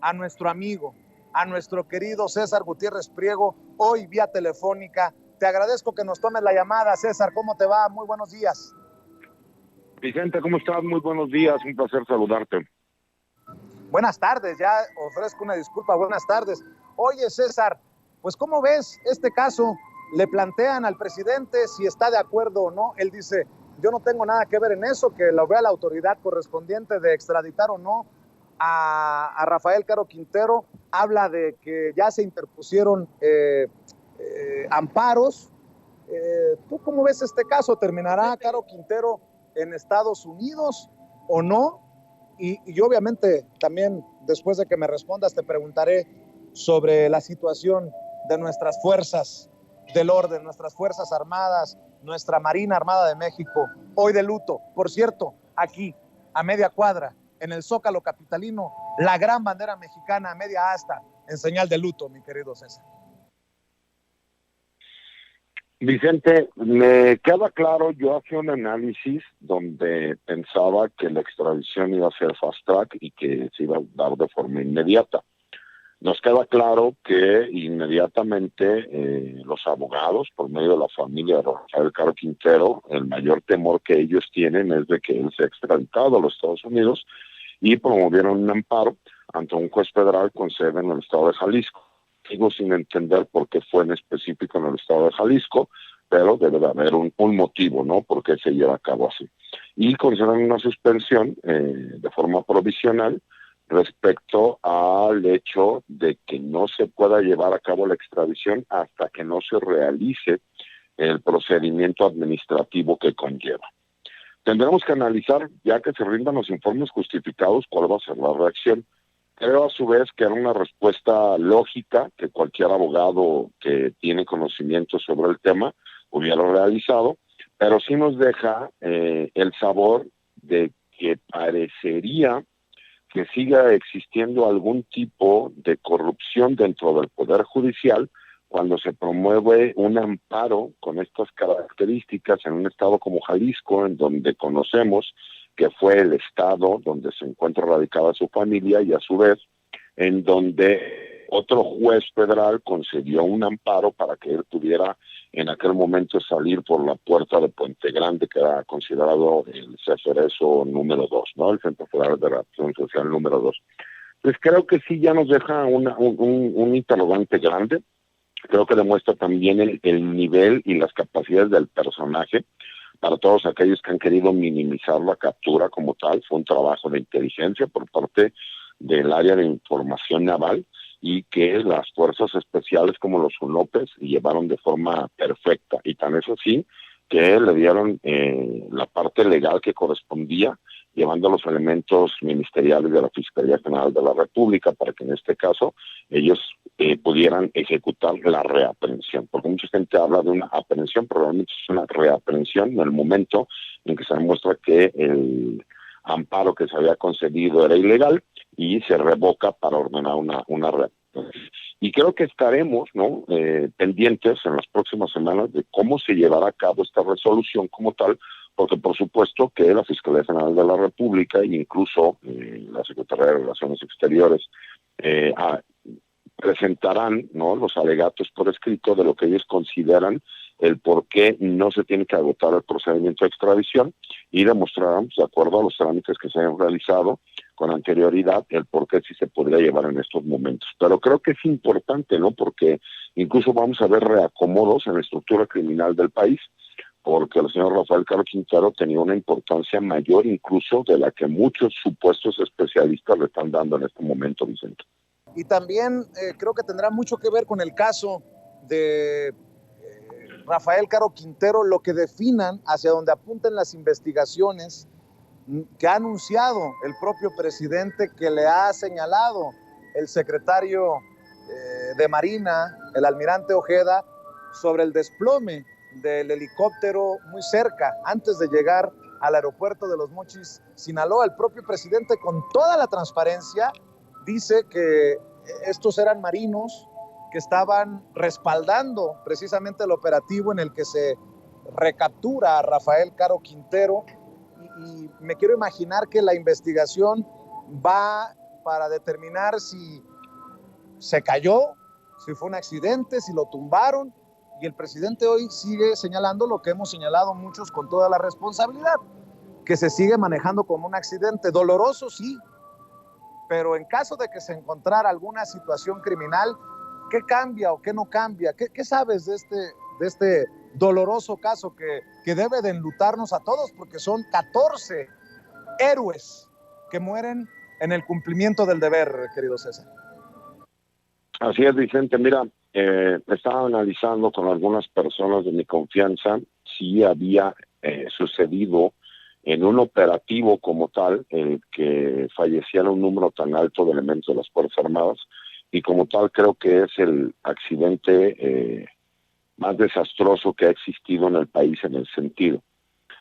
a nuestro amigo, a nuestro querido César Gutiérrez Priego, hoy vía telefónica. Te agradezco que nos tomes la llamada, César. ¿Cómo te va? Muy buenos días. Vicente, ¿cómo estás? Muy buenos días, un placer saludarte. Buenas tardes, ya ofrezco una disculpa, buenas tardes. Oye, César, pues ¿cómo ves este caso? Le plantean al presidente si está de acuerdo o no. Él dice, yo no tengo nada que ver en eso, que lo vea la autoridad correspondiente de extraditar o no a Rafael Caro Quintero. Habla de que ya se interpusieron amparos. ¿Tú cómo ves este caso? ¿Terminará Caro Quintero en Estados Unidos o no? Y obviamente también después de que me respondas te preguntaré sobre la situación de nuestras fuerzas del orden, nuestras fuerzas armadas, nuestra Marina Armada de México, hoy de luto. Por cierto, aquí, a media cuadra, en el Zócalo capitalino, la gran bandera mexicana a media asta, en señal de luto, mi querido César. Vicente, me queda claro, yo hacía un análisis donde pensaba que la extradición iba a ser fast track y que se iba a dar de forma inmediata. Nos queda claro que inmediatamente los abogados, por medio de la familia de Rafael Caro Quintero, el mayor temor que ellos tienen es de que él sea extraditado a los Estados Unidos y promovieron un amparo ante un juez federal con sede en el estado de Jalisco. Sigo sin entender por qué fue en específico en el estado de Jalisco, pero debe de haber un motivo, ¿no? Por qué se lleva a cabo así. Y conceden una suspensión de forma provisional respecto al hecho de que no se pueda llevar a cabo la extradición hasta que no se realice el procedimiento administrativo que conlleva. Tendremos que analizar, ya que se rindan los informes justificados, cuál va a ser la reacción. Creo a su vez que era una respuesta lógica que cualquier abogado que tiene conocimiento sobre el tema hubiera realizado, pero sí nos deja el sabor de que parecería que siga existiendo algún tipo de corrupción dentro del Poder Judicial cuando se promueve un amparo con estas características en un estado como Jalisco, en donde conocemos que fue el estado donde se encuentra radicada su familia y a su vez en donde otro juez federal concedió un amparo para que él pudiera en aquel momento salir por la puerta de Puente Grande, que era considerado el CFRESO número 2, ¿no? El Centro Federal de Reacción Social número 2. Entonces creo que sí ya nos deja un interrogante grande. Creo que demuestra también el nivel y las capacidades del personaje. Para todos aquellos que han querido minimizar la captura como tal, fue un trabajo de inteligencia por parte del área de información naval y que las fuerzas especiales como los UNOPES llevaron de forma perfecta. Y tan es así que le dieron la parte legal que correspondía, llevando los elementos ministeriales de la Fiscalía General de la República para que en este caso ellos pudieran ejecutar la reaprehensión, porque mucha gente habla de una aprehensión, pero realmente es una reaprehensión en el momento en que se demuestra que el amparo que se había concedido era ilegal y se revoca para ordenar una reaprehensión. Y creo que estaremos, ¿no?, pendientes en las próximas semanas de cómo se llevará a cabo esta resolución como tal, porque por supuesto que la Fiscalía General de la República e incluso la Secretaría de Relaciones Exteriores presentarán, ¿no?, los alegatos por escrito de lo que ellos consideran el por qué no se tiene que agotar el procedimiento de extradición y demostrarán, de acuerdo a los trámites que se han realizado con anterioridad, el por qué sí se podría llevar en estos momentos. Pero creo que es importante, ¿no?, porque incluso vamos a ver reacomodos en la estructura criminal del país, porque el señor Rafael Caro Quintero tenía una importancia mayor incluso de la que muchos supuestos especialistas le están dando en este momento, Vicente. Y también creo que tendrá mucho que ver con el caso de Rafael Caro Quintero, lo que definan hacia donde apunten las investigaciones que ha anunciado el propio presidente, que le ha señalado el secretario de Marina, el almirante Ojeda, sobre el desplome del helicóptero muy cerca, antes de llegar al aeropuerto de Los Mochis, Sinaloa. El propio presidente, con toda la transparencia, dice que estos eran marinos que estaban respaldando precisamente el operativo en el que se recaptura a Rafael Caro Quintero, y me quiero imaginar que la investigación va para determinar si se cayó, si fue un accidente, si lo tumbaron, y el presidente hoy sigue señalando lo que hemos señalado muchos con toda la responsabilidad, que se sigue manejando como un accidente doloroso, sí, pero en caso de que se encontrara alguna situación criminal, ¿qué cambia o qué no cambia? ¿Qué sabes de este doloroso caso que debe de enlutarnos a todos? Porque son 14 héroes que mueren en el cumplimiento del deber, querido César. Así es, Vicente. Mira, estaba analizando con algunas personas de mi confianza si había sucedido en un operativo como tal, que falleciera un número tan alto de elementos de las Fuerzas Armadas, y como tal creo que es el accidente más desastroso que ha existido en el país en el sentido.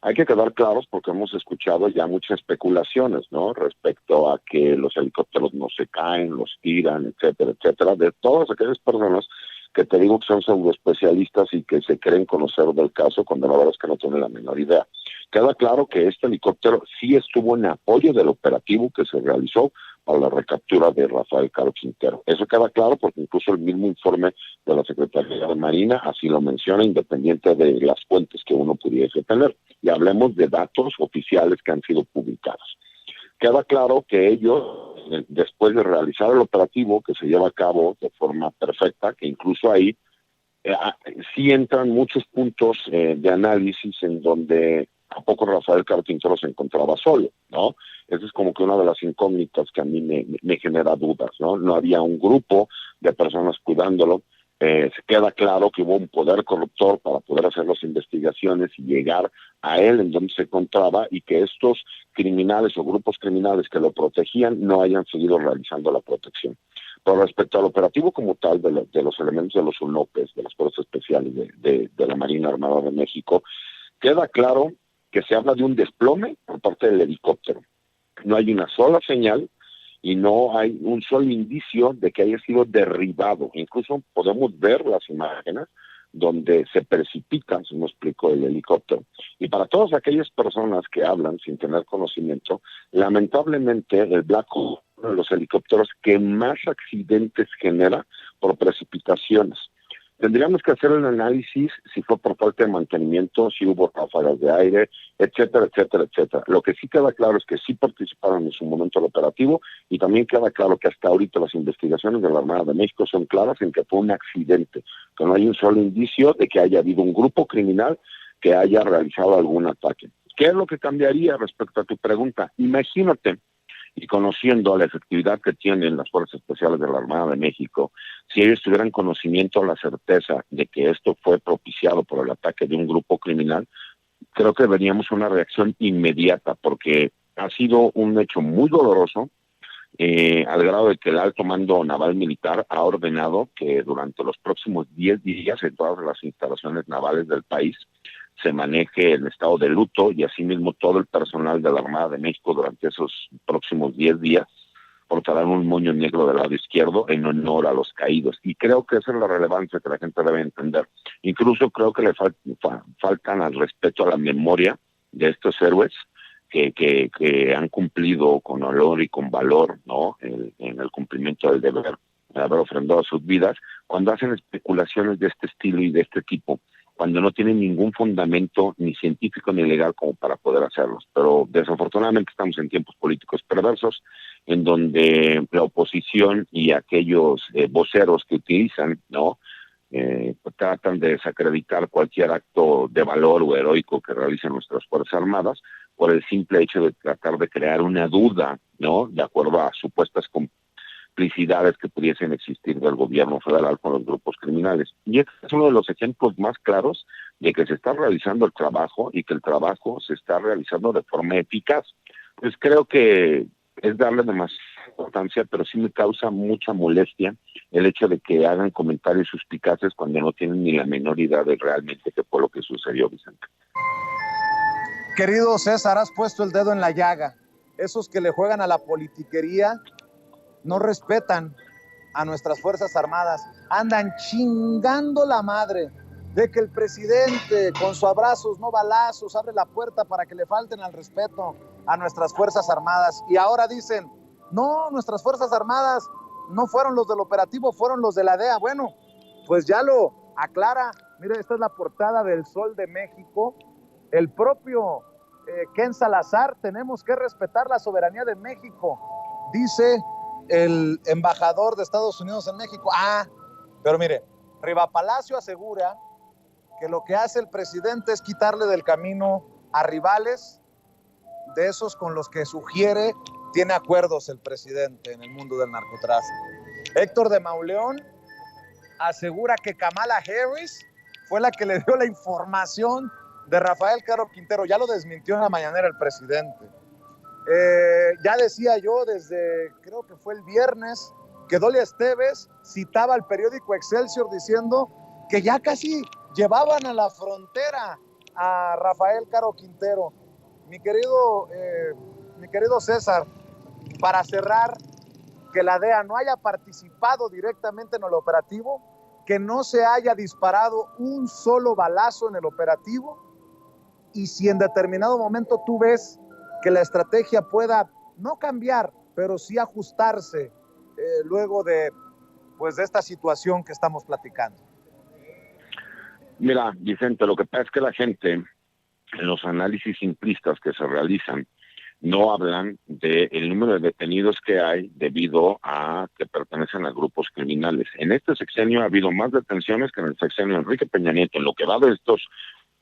Hay que quedar claros porque hemos escuchado ya muchas especulaciones, ¿no? Respecto a que los helicópteros no se caen, los tiran, etcétera, etcétera, de todas aquellas personas que te digo que son pseudoespecialistas y que se creen conocer del caso cuando la verdad es que no tienen la menor idea. Queda claro que este helicóptero sí estuvo en apoyo del operativo que se realizó para la recaptura de Rafael Caro Quintero. Eso queda claro porque incluso el mismo informe de la Secretaría de Marina así lo menciona, independiente de las fuentes que uno pudiese tener. Y hablemos de datos oficiales que han sido publicados. Queda claro que ellos, después de realizar el operativo que se lleva a cabo de forma perfecta, que incluso ahí sí entran muchos puntos de análisis en donde a poco Rafael Caro Quintero se encontraba solo, ¿no? Esa es como que una de las incógnitas que a mí me genera dudas, ¿no? No había un grupo de personas cuidándolo. Se queda claro que hubo un poder corruptor para poder hacer las investigaciones y llegar a él en donde se encontraba, y que estos criminales o grupos criminales que lo protegían no hayan seguido realizando la protección. Pero respecto al operativo como tal de los elementos de los UNOPES, de las Fuerzas Especiales de la Marina Armada de México, queda claro que se habla de un desplome por parte del helicóptero. No hay una sola señal y no hay un solo indicio de que haya sido derribado. Incluso podemos ver las imágenes donde se precipita, si me explico, el helicóptero. Y para todas aquellas personas que hablan sin tener conocimiento, lamentablemente el Black Hawk, uno de los helicópteros que más accidentes genera por precipitaciones. Tendríamos que hacer un análisis si fue por falta de mantenimiento, si hubo ráfagas de aire, etcétera, etcétera, etcétera. Lo que sí queda claro es que sí participaron en su momento del operativo, y también queda claro que hasta ahorita las investigaciones de la Armada de México son claras en que fue un accidente, que no hay un solo indicio de que haya habido un grupo criminal que haya realizado algún ataque. ¿Qué es lo que cambiaría respecto a tu pregunta? Imagínate, y conociendo la efectividad que tienen las Fuerzas Especiales de la Armada de México, si ellos tuvieran conocimiento o la certeza de que esto fue propiciado por el ataque de un grupo criminal, creo que veríamos una reacción inmediata, porque ha sido un hecho muy doloroso, al grado de que el alto mando naval militar ha ordenado que durante los próximos 10 días en todas las instalaciones navales del país se maneje el estado de luto, y asimismo todo el personal de la Armada de México durante esos próximos 10 días portarán un moño negro del lado izquierdo en honor a los caídos. Y creo que esa es la relevancia que la gente debe entender. Incluso creo que le faltan al respeto a la memoria de estos héroes que han cumplido con honor y con valor, ¿no? En el cumplimiento del deber, de haber ofrendado sus vidas, cuando hacen especulaciones de este estilo y de este tipo, cuando no tienen ningún fundamento ni científico ni legal como para poder hacerlos. Pero desafortunadamente estamos en tiempos políticos perversos, en donde la oposición y aquellos voceros que utilizan, ¿no? Tratan de desacreditar cualquier acto de valor o heroico que realicen nuestras Fuerzas Armadas por el simple hecho de tratar de crear una duda, ¿no? De acuerdo a supuestas complicidades que pudiesen existir del gobierno federal con los grupos criminales. Y este es uno de los ejemplos más claros de que se está realizando el trabajo y que el trabajo se está realizando de forma eficaz. Pues creo que es darle demasiada importancia, pero sí me causa mucha molestia el hecho de que hagan comentarios suspicaces cuando no tienen ni la menor idea de realmente qué fue lo que sucedió, Vicente. Querido César, has puesto el dedo en la llaga. Esos que le juegan a la politiquería no respetan a nuestras Fuerzas Armadas, andan chingando la madre de que el presidente con sus abrazos, no balazos, abre la puerta para que le falten al respeto a nuestras Fuerzas Armadas. Y ahora dicen, No, nuestras Fuerzas Armadas no fueron los del operativo, fueron los de la DEA. Bueno, pues ya lo aclara. Mire, esta es la portada del Sol de México. El propio Ken Salazar: tenemos que respetar la soberanía de México, dice el embajador de Estados Unidos en México. Pero mire, Riva Palacio asegura que lo que hace el presidente es quitarle del camino a rivales de esos con los que sugiere tiene acuerdos el presidente en el mundo del narcotráfico. Héctor de Mauleón asegura que Kamala Harris fue la que le dio la información de Rafael Caro Quintero. Ya lo desmintió en la mañanera el presidente. Ya decía yo desde, creo que fue el viernes, que Dolia Esteves citaba al periódico Excelsior diciendo que ya casi llevaban a la frontera a Rafael Caro Quintero. Mi querido César, para cerrar, que la DEA no haya participado directamente en el operativo, que no se haya disparado un solo balazo en el operativo, y si en determinado momento tú ves que la estrategia pueda no cambiar, pero sí ajustarse luego de esta situación que estamos platicando. Mira, Vicente, lo que pasa es que la gente, en los análisis simplistas que se realizan, no hablan del número de detenidos que hay debido a que pertenecen a grupos criminales. En este sexenio ha habido más detenciones que en el sexenio de Enrique Peña Nieto, en lo que va de estos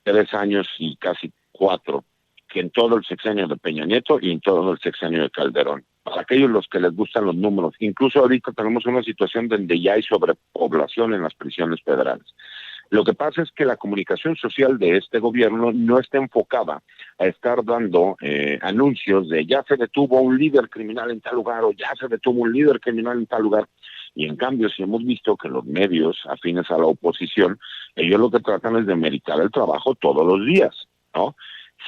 3 años y casi 4, que en todo el sexenio de Peña Nieto y en todo el sexenio de Calderón. Para aquellos los que les gustan los números, incluso ahorita tenemos una situación donde ya hay sobrepoblación en las prisiones federales. Lo que pasa es que la comunicación social de este gobierno no está enfocada a estar dando anuncios de ya se detuvo un líder criminal en tal lugar o ya se detuvo un líder criminal en tal lugar. Y en cambio, si hemos visto que los medios afines a la oposición, ellos lo que tratan es de meritar el trabajo todos los días, ¿no?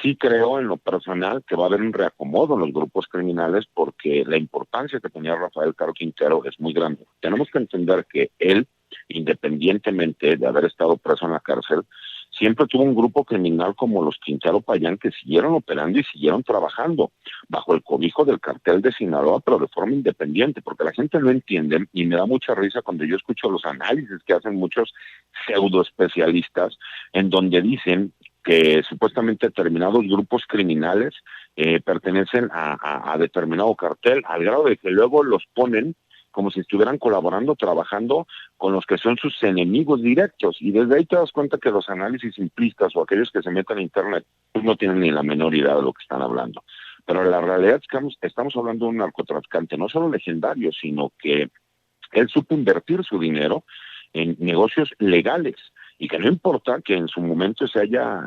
Sí creo en lo personal que va a haber un reacomodo en los grupos criminales porque la importancia que tenía Rafael Caro Quintero es muy grande. Tenemos que entender que él, independientemente de haber estado preso en la cárcel, siempre tuvo un grupo criminal como los Quintero Payán que siguieron operando y siguieron trabajando bajo el cobijo del cartel de Sinaloa, pero de forma independiente, porque la gente no entiende y me da mucha risa cuando yo escucho los análisis que hacen muchos pseudo especialistas en donde dicen que supuestamente determinados grupos criminales pertenecen a determinado cartel, al grado de que luego los ponen como si estuvieran colaborando, trabajando con los que son sus enemigos directos. Y desde ahí te das cuenta que los análisis simplistas o aquellos que se meten a Internet pues no tienen ni la menor idea de lo que están hablando. Pero la realidad es que estamos hablando de un narcotraficante no solo legendario, sino que él supo invertir su dinero en negocios legales y que no importa que en su momento se haya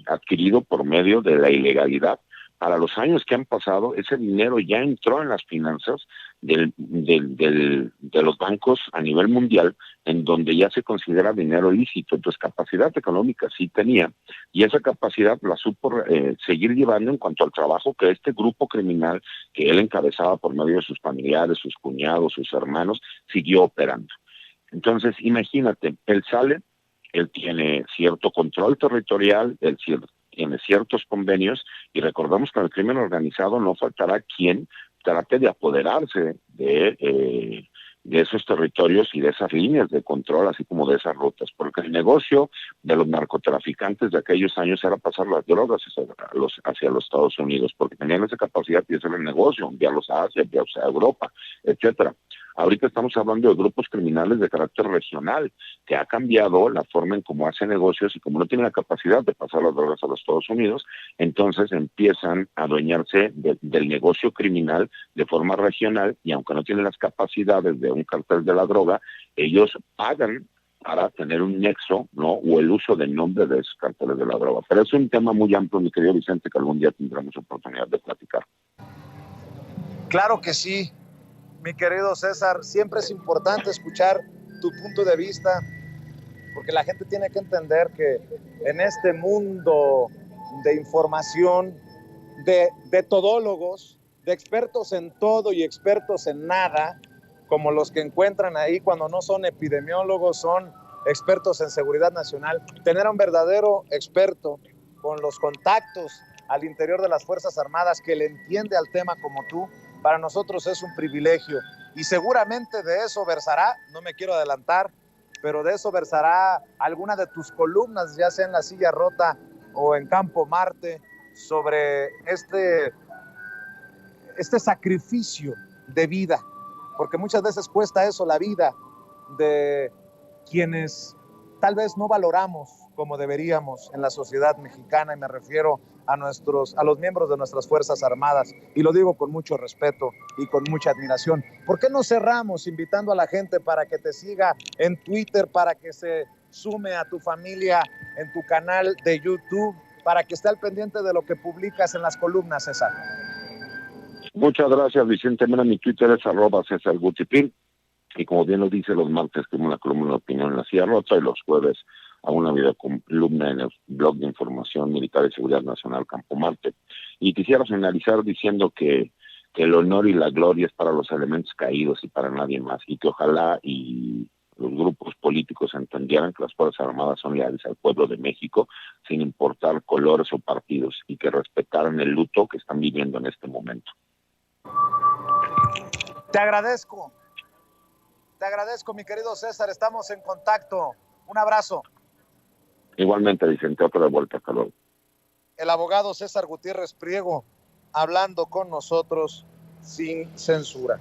adquirido por medio de la ilegalidad, para los años que han pasado, ese dinero ya entró en las finanzas de los bancos a nivel mundial, en donde ya se considera dinero lícito. Entonces, capacidad económica sí tenía, y esa capacidad la supo seguir llevando en cuanto al trabajo que este grupo criminal que él encabezaba por medio de sus familiares, sus cuñados, sus hermanos, siguió operando. Entonces, imagínate, él sale, él tiene cierto control territorial, él tiene ciertos convenios, y recordamos que en el crimen organizado no faltará quien trate de apoderarse de esos territorios y de esas líneas de control, así como de esas rutas, porque el negocio de los narcotraficantes de aquellos años era pasar las drogas hacia los Estados Unidos, porque tenían esa capacidad de hacer el negocio, enviarlos a Asia, enviarlos a Europa, etcétera. Ahorita estamos hablando de grupos criminales de carácter regional, que ha cambiado la forma en cómo hacen negocios, y como no tienen la capacidad de pasar las drogas a los Estados Unidos, entonces empiezan a adueñarse del negocio criminal de forma regional, y aunque no tienen las capacidades de un cartel de la droga, ellos pagan para tener un nexo, ¿no? O el uso del nombre de esos carteles de la droga. Pero es un tema muy amplio, mi querido Vicente, que algún día tendremos oportunidad de platicar. Claro que sí. Mi querido César, siempre es importante escuchar tu punto de vista, porque la gente tiene que entender que en este mundo de información, de todólogos, de expertos en todo y expertos en nada, como los que encuentran ahí cuando no son epidemiólogos, son expertos en seguridad nacional, tener a un verdadero experto con los contactos al interior de las Fuerzas Armadas que le entiende al tema como tú, para nosotros es un privilegio y seguramente de eso versará, no me quiero adelantar, pero de eso versará alguna de tus columnas, ya sea en La Silla Rota o en Campo Marte, sobre este sacrificio de vida, porque muchas veces cuesta eso, la vida de quienes tal vez no valoramos como deberíamos en la sociedad mexicana, y me refiero a los miembros de nuestras Fuerzas Armadas, y lo digo con mucho respeto y con mucha admiración. ¿Por qué no cerramos invitando a la gente para que te siga en Twitter, para que se sume a tu familia en tu canal de YouTube, para que esté al pendiente de lo que publicas en las columnas, César? Muchas gracias, Vicente. Mira, mi Twitter es @CésarGutiPin. Y como bien lo dice, los martes tengo una columna de opinión en La Silla Rota y los jueves hago una videocolumna en el blog de información militar y seguridad nacional Campo Marte. Y quisiera finalizar diciendo que el honor y la gloria es para los elementos caídos y para nadie más, y que ojalá y los grupos políticos entendieran que las Fuerzas Armadas son leales al pueblo de México, sin importar colores o partidos, y que respetaran el luto que están viviendo en este momento. Te agradezco, mi querido César, estamos en contacto. Un abrazo. Igualmente, Vicente, otra de vuelta, hasta luego. El abogado César Gutiérrez Priego, hablando con nosotros sin censura.